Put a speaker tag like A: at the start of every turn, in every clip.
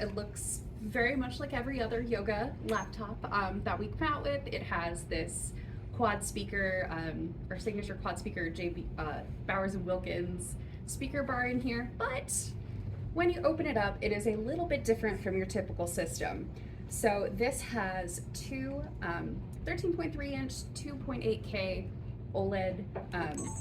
A: It looks very much like every other yoga laptop that we come out with. It has this quad speaker, our signature quad speaker Bowers and Wilkins speaker bar in here, but when you open it up, it is a little bit different from your typical system. So this has two 13.3 inch 2.8K OLED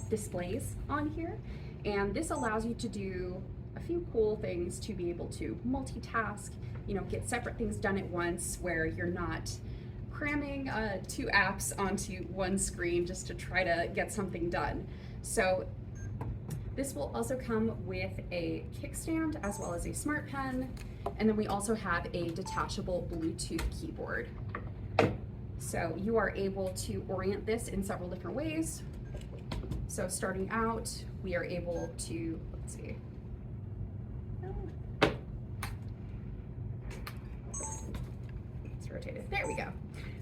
A: displays on here, and this allows you to do a few cool things to be able to multitask, you know, get separate things done at once where you're not cramming two apps onto one screen just to try to get something done. So this will also come with a kickstand as well as a smart pen, and then we also have a detachable Bluetooth keyboard. So you are able to orient this in several different ways. So starting out, we are able to, let's see, let's rotate it, there we go.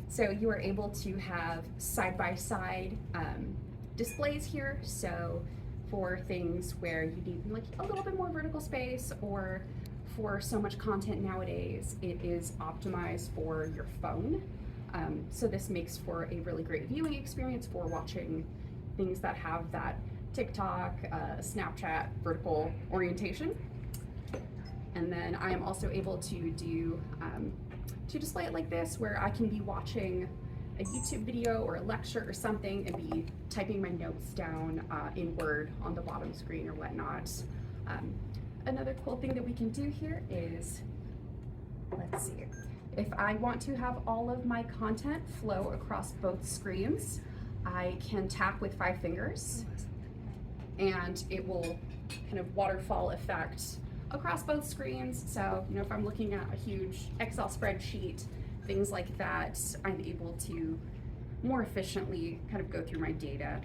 A: So you are able to have side-by-side displays here. So for things where you need like a little bit more vertical space, or for so much content nowadays, it is optimized for your phone. So this makes for a really great viewing experience for watching things that have that TikTok, Snapchat vertical orientation. And then I am also able to do to display it like this, where I can be watching a YouTube video or a lecture or something and be typing my notes down in Word on the bottom screen or whatnot. Another cool thing that we can do here is, let's see, if I want to have all of my content flow across both screens, I can tap with 5 fingers and it will kind of waterfall effect across both screens. So, you know, if I'm looking at a huge Excel spreadsheet, things like that, I'm able to more efficiently kind of go through my data.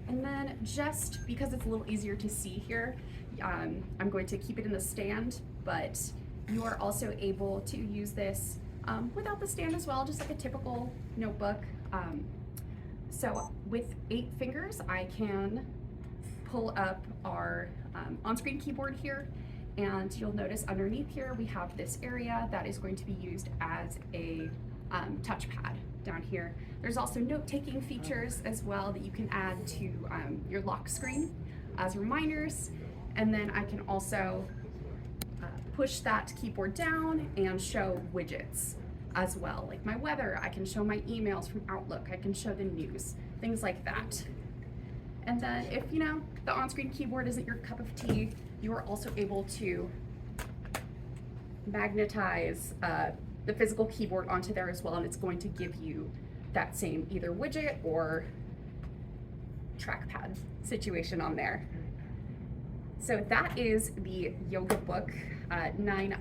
A: And then just because it's a little easier to see here, I'm going to keep it in the stand, but you are also able to use this without the stand as well, just like a typical notebook. So with 8 fingers, I can pull up our on-screen keyboard here, and you'll notice underneath here we have this area that is going to be used as a touchpad down here. There's also note-taking features as well that you can add to your lock screen as reminders, and then I can also push that keyboard down and show widgets as well, like my weather. I can show my emails from Outlook, I can show the news, things like that. And then if, you know, the on-screen keyboard isn't your cup of tea, you are also able to magnetize the physical keyboard onto there as well, and it's going to give you that same either widget or trackpad situation on there. So that is the Yoga Book 9i.